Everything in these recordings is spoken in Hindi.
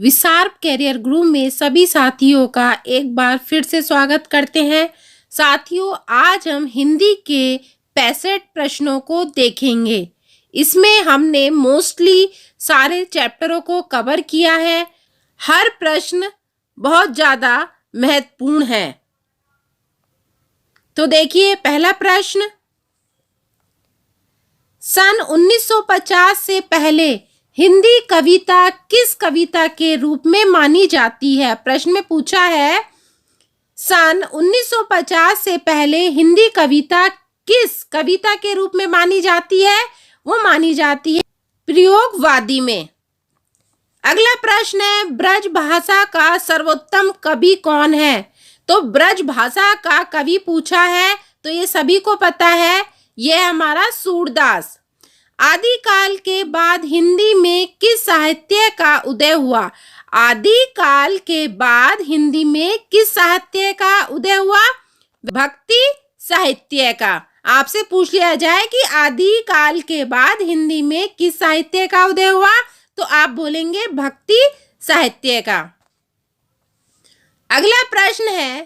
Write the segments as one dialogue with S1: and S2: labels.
S1: विशार्प कैरियर ग्रुप में सभी साथियों का एक बार फिर से स्वागत करते हैं। साथियों, आज हम हिंदी के 65 प्रश्नों को देखेंगे। इसमें हमने मोस्टली सारे चैप्टरों को कवर किया है। हर प्रश्न बहुत ज़्यादा महत्वपूर्ण है। तो देखिए, पहला प्रश्न, सन 1950 से पहले हिंदी कविता किस कविता के रूप में मानी जाती है? प्रश्न में पूछा है, सन 1950 से पहले हिंदी कविता किस कविता के रूप में मानी जाती है? वो मानी जाती है प्रयोगवादी में। अगला प्रश्न है, ब्रज भाषा का सर्वोत्तम कवि कौन है? तो ब्रज भाषा का कवि पूछा है, तो ये सभी को पता है, ये हमारा सूरदास। आदिकाल के बाद हिंदी में किस साहित्य का उदय हुआ? आदिकाल के बाद हिंदी में किस साहित्य का उदय हुआ? भक्ति साहित्य का। आपसे पूछ लिया जाए कि आदिकाल के बाद हिंदी में किस साहित्य का उदय हुआ, तो आप बोलेंगे भक्ति साहित्य का। अगला प्रश्न है,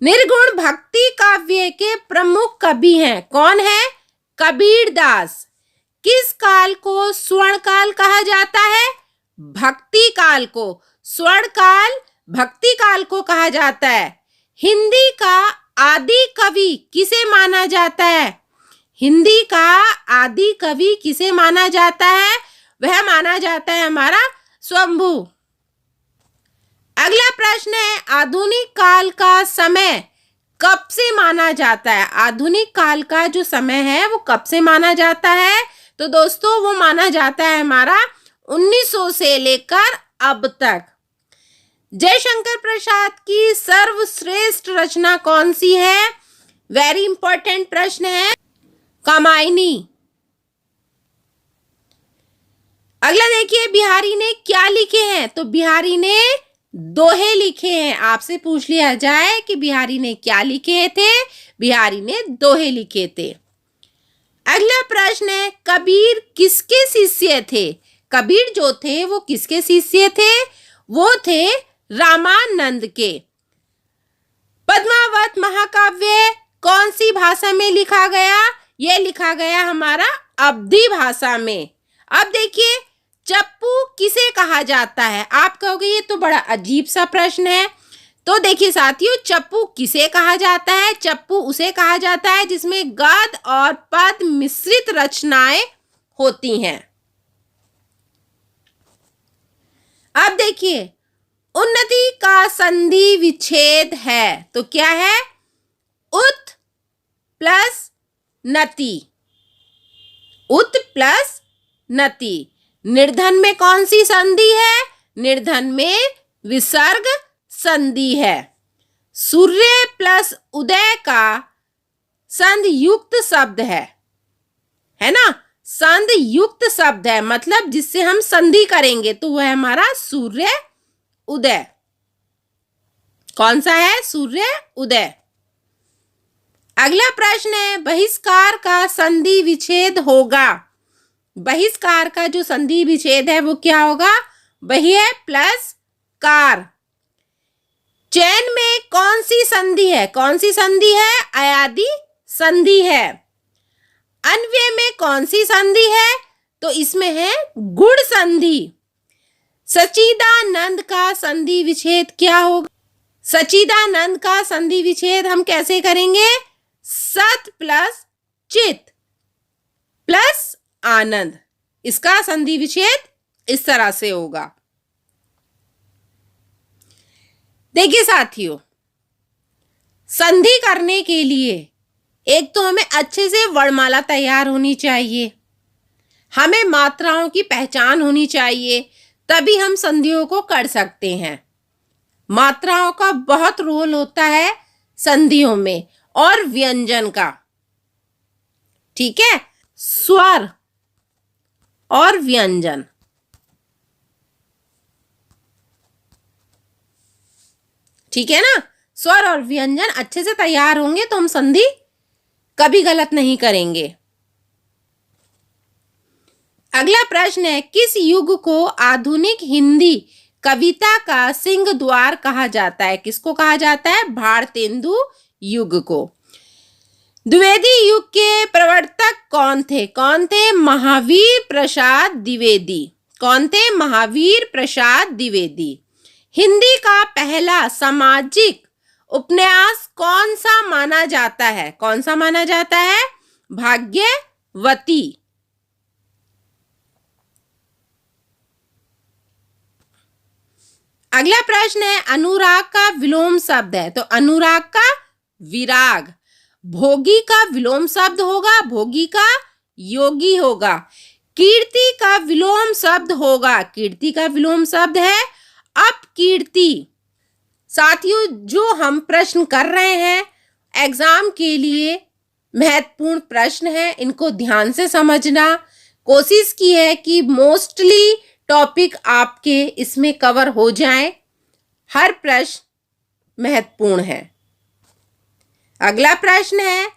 S1: निर्गुण भक्ति काव्य के प्रमुख कवि हैं? कौन है? कबीरदास। किस काल को स्वर्ण काल कहा जाता है? भक्ति काल को। स्वर्ण काल भक्ति काल को कहा जाता है। हिंदी का आदि कवि किसे माना जाता है? हिंदी का आदि कवि किसे माना जाता है? वह माना जाता है हमारा स्वयंभू। अगला प्रश्न है, आधुनिक काल का समय कब से माना जाता है? आधुनिक काल का जो समय है वो कब से माना जाता है? तो दोस्तों, वो माना जाता है हमारा 1900 से लेकर अब तक। जयशंकर प्रसाद की सर्वश्रेष्ठ रचना कौन सी है? वेरी इंपॉर्टेंट प्रश्न है, कामायनी। अगला देखिए, बिहारी ने क्या लिखे हैं? तो बिहारी ने दोहे लिखे हैं। आपसे पूछ लिया जाए कि बिहारी ने क्या लिखे थे? बिहारी ने दोहे लिखे थे। अगला प्रश्न है, कबीर किसके शिष्य थे? कबीर जो थे वो किसके शिष्य थे? वो थे रामानंद के। पद्मावत महाकाव्य कौन सी भाषा में लिखा गया? ये लिखा गया हमारा अवधी भाषा में। अब देखिए, चप्पू किसे कहा जाता है? आप कहोगे ये तो बड़ा अजीब सा प्रश्न है। तो देखिए साथियों, चप्पू किसे कहा जाता है? चप्पू उसे कहा जाता है जिसमें गद्य और पद्य मिश्रित रचनाएं होती हैं। अब देखिए, उन्नति का संधि विच्छेद है, तो क्या है? उत प्लस नति। उत प्लस नति। निर्धन में कौन सी संधि है? निर्धन में विसर्ग संधि है। सूर्य प्लस उदय का संधि युक्त शब्द है ना? संधि युक्त शब्द है, मतलब जिससे हम संधि करेंगे, तो वह हमारा सूर्य उदय। कौन सा है? सूर्य उदय। अगला प्रश्न है, बहिष्कार का संधि विच्छेद होगा। बहिष्कार का जो संधि विच्छेद है वो क्या होगा? बह्य प्लस कार। चैन में कौन सी संधि है? कौन सी संधि है? अयादि संधि है। अन्वय में कौन सी संधि है? तो इसमें है गुण संधि। सच्चिदानंद का संधि विच्छेद क्या होगा? सच्चिदानंद का संधि विच्छेद हम कैसे करेंगे? सत प्लस चित प्लस आनंद। इसका संधि विच्छेद इस तरह से होगा। देखिए साथियों, संधि करने के लिए एक तो हमें अच्छे से वर्णमाला तैयार होनी चाहिए, हमें मात्राओं की पहचान होनी चाहिए, तभी हम संधियों को कर सकते हैं। मात्राओं का बहुत रोल होता है संधियों में, और व्यंजन का। ठीक है, स्वर और व्यंजन। ठीक है ना? स्वर और व्यंजन अच्छे से तैयार होंगे तो हम संधि कभी गलत नहीं करेंगे। अगला प्रश्न है, किस युग को आधुनिक हिंदी कविता का सिंह द्वार कहा जाता है? किसको कहा जाता है? भारतेंदु युग को। द्विवेदी युग के प्रवर्तक कौन थे? कौन थे? महावीर प्रसाद द्विवेदी। कौन थे? महावीर प्रसाद द्विवेदी। हिंदी का पहला सामाजिक उपन्यास कौन सा माना जाता है? कौन सा माना जाता है? भाग्यवती। अगला प्रश्न है, अनुराग का विलोम शब्द है, तो अनुराग का विराग। भोगी का विलोम शब्द होगा, भोगी का योगी होगा। कीर्ति का विलोम शब्द होगा, कीर्ति का विलोम शब्द है अपकीर्ति। साथियों, जो हम प्रश्न कर रहे हैं एग्जाम के लिए महत्वपूर्ण प्रश्न है, इनको ध्यान से समझना। कोशिश की है कि मोस्टली टॉपिक आपके इसमें कवर हो जाए। हर प्रश्न महत्वपूर्ण है। अगला प्रश्न है,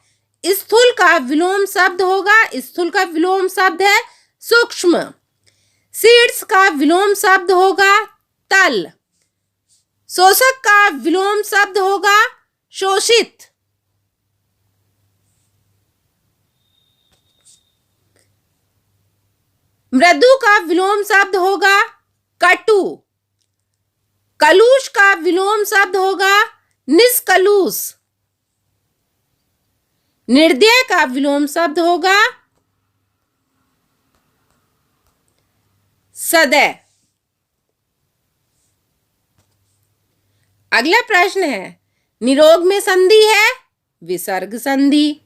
S1: स्थूल का विलोम शब्द होगा, स्थूल का विलोम शब्द है सूक्ष्म। शीर्ष का विलोम शब्द होगा तल। शोषक का विलोम शब्द होगा शोषित। मृदु का विलोम शब्द होगा कटु। कलुष का विलोम शब्द होगा निष्कलुष। निर्दय का विलोम शब्द होगा सदय। अगला प्रश्न है, निरोग में संधि है विसर्ग संधि।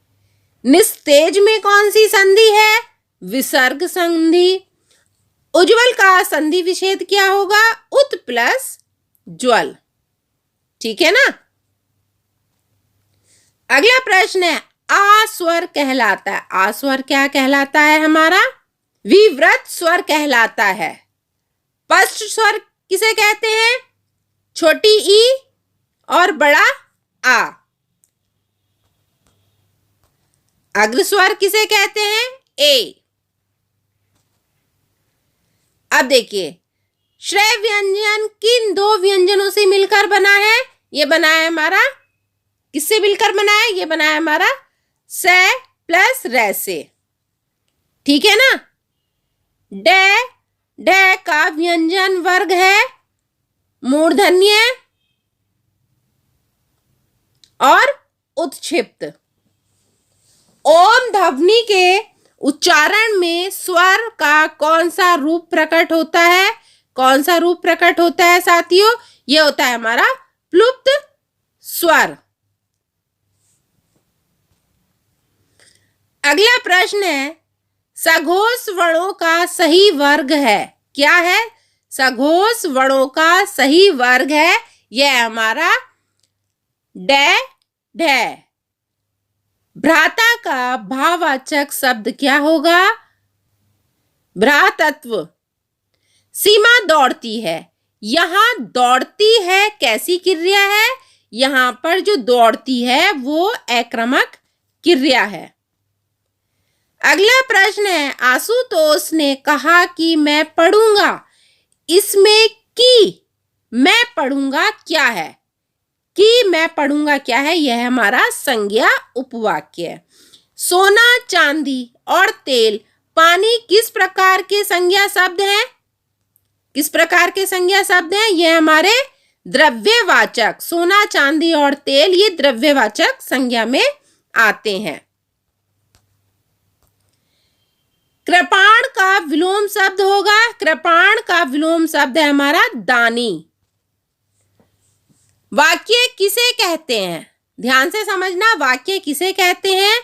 S1: निस्तेज में कौन सी संधि है? विसर्ग संधि। उज्ज्वल का संधि विच्छेद क्या होगा? उत प्लस ज्वल। ठीक है ना। अगला प्रश्न है, आ स्वर कहलाता है। आ स्वर क्या कहलाता है? हमारा विव्रत स्वर कहलाता है। स्पष्ट स्वर किसे कहते हैं? छोटी ई और बड़ा आ। अग्र स्वर किसे कहते हैं? ए। अब देखिए, श्रेय व्यंजन किन दो व्यंजनों से मिलकर बना है? ये बना है हमारा, किससे मिलकर बना है? ये बना है हमारा से प्लस रे से। ठीक है ना। डे, डे का व्यंजन वर्ग है मूर्धन्य और उत्क्षिप्त। ओम ध्वनि के उच्चारण में स्वर का कौन सा रूप प्रकट होता है? कौन सा रूप प्रकट होता है साथियों? यह होता है हमारा प्लुप्त स्वर। अगला प्रश्न है, सघोष वर्णों का सही वर्ग है। क्या है? सघोष वर्णों का सही वर्ग है, यह हमारा डे डे। भ्राता का भाववाचक शब्द क्या होगा? भ्रातत्व। सीमा दौड़ती है, यहां दौड़ती है कैसी क्रिया है? यहां पर जो दौड़ती है वो अक्रमक क्रिया है। अगला प्रश्न है, आशुतोष ने कहा कि मैं पढ़ूंगा। इसमें कि मैं पढ़ूंगा क्या है? कि मैं पढ़ूंगा क्या है? यह हमारा संज्ञा उपवाक्य है। सोना, चांदी और तेल, पानी किस प्रकार के संज्ञा शब्द हैं? किस प्रकार के संज्ञा शब्द हैं? यह हमारे द्रव्यवाचक। सोना, चांदी और तेल ये द्रव्यवाचक संज्ञा में आते हैं। कृपाण का विलोम शब्द होगा, कृपाण का विलोम शब्द है हमारा दानी। वाक्य किसे कहते हैं? ध्यान से समझना, वाक्य किसे कहते हैं?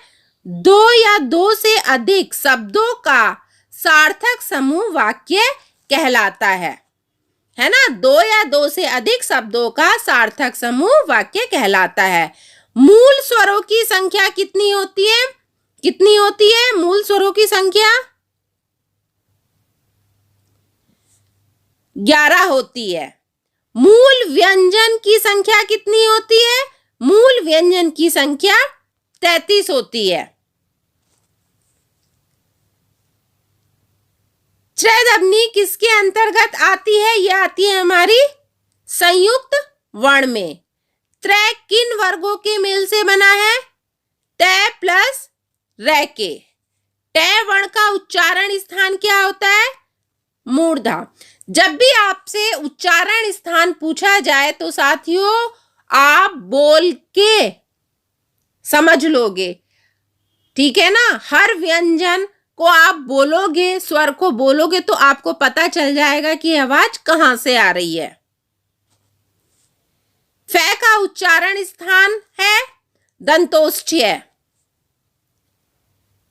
S1: दो या दो से अधिक शब्दों का सार्थक समूह वाक्य कहलाता है ना। दो या दो से अधिक शब्दों का सार्थक समूह वाक्य कहलाता है। मूल स्वरों की संख्या कितनी होती है? कितनी होती है मूल स्वरों की संख्या? 11 होती है। मूल व्यंजन की संख्या कितनी होती है? मूल व्यंजन की संख्या 33 होती है। त्रैदबनी किसके अंतर्गत आती है? ये आती है हमारी संयुक्त वर्ण में। त्रय किन वर्गों के मेल से बना है? तय प्लस रै के। तय वर्ण का उच्चारण स्थान क्या होता है? मूर्धा। जब भी आपसे उच्चारण स्थान पूछा जाए तो साथियों आप बोल के समझ लोगे, ठीक है ना। हर व्यंजन को आप बोलोगे, स्वर को बोलोगे तो आपको पता चल जाएगा कि आवाज कहां से आ रही है। फै का उच्चारण स्थान है दंतोष्ठ्य।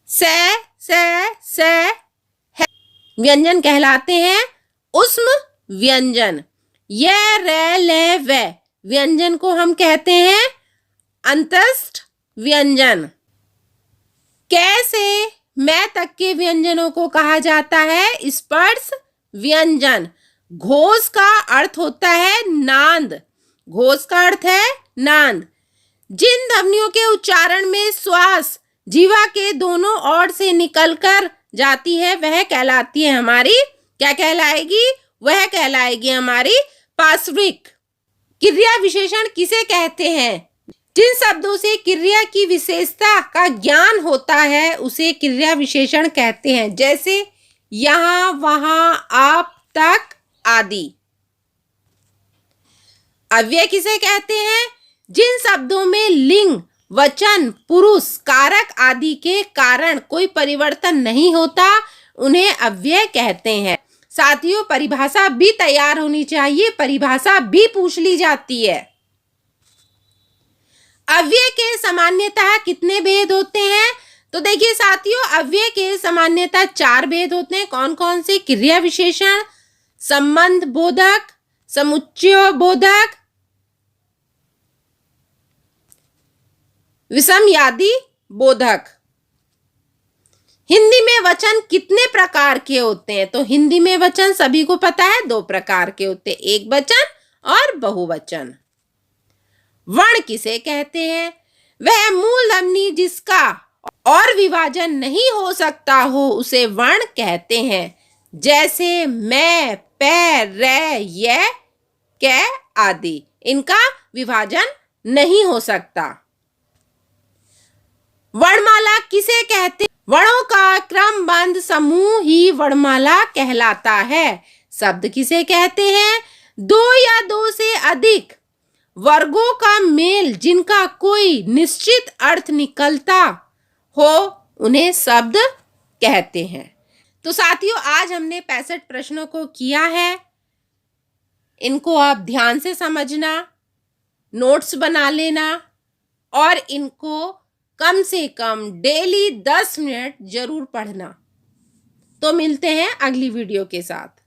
S1: से व्यंजन कहलाते हैं उष्म व्यंजन। य रै ले व व्यंजन को हम कहते हैं अंतस्थ व्यंजन। कैसे मैं तक के व्यंजनों को कहा जाता है स्पर्श व्यंजन। घोष का अर्थ होता है नांद। घोष का अर्थ है नांद। जिन ध्वनियों के उच्चारण में श्वास जीवा के दोनों ओर से निकलकर जाती है वह कहलाती है हमारी, क्या कहलाएगी? वह कहलाएगी हमारी पार्श्विक। क्रिया विशेषण किसे कहते हैं? जिन शब्दों से क्रिया की विशेषता का ज्ञान होता है उसे क्रिया विशेषण कहते हैं। जैसे यहाँ, वहां, आप, तक आदि। अव्यय किसे कहते हैं? जिन शब्दों में लिंग, वचन, पुरुष, कारक आदि के कारण कोई परिवर्तन नहीं होता उन्हें अव्यय कहते हैं। साथियों परिभाषा भी तैयार होनी चाहिए, परिभाषा भी पूछ ली जाती है। अव्यय के सामान्यतः कितने भेद होते हैं? तो देखिए साथियों अव्यय के सामान्यतः 4 भेद होते हैं। कौन कौन से? क्रिया विशेषण, संबंध बोधक, समुच्चय बोधक, विषमयादि बोधक। हिंदी में वचन कितने प्रकार के होते हैं? तो हिंदी में वचन सभी को पता है 2 प्रकार के होते हैं, एक वचन और बहुवचन। वर्ण किसे कहते हैं? वह मूल ध्वनि जिसका और विभाजन नहीं हो सकता हो उसे वर्ण कहते हैं। जैसे मैं, पै, रै, य, कै आदि, इनका विभाजन नहीं हो सकता। वर्णमाला किसे कहते? वर्णों का क्रमबद्ध समूह ही वर्णमाला कहलाता है। शब्द किसे कहते हैं? 2 या 2 से अधिक वर्गों का मेल जिनका कोई निश्चित अर्थ निकलता हो उन्हें शब्द कहते हैं। तो साथियों आज हमने 65 प्रश्नों को किया है। इनको आप ध्यान से समझना, नोट्स बना लेना और इनको कम से कम डेली 10 मिनट जरूर पढ़ना। तो मिलते हैं अगली वीडियो के साथ।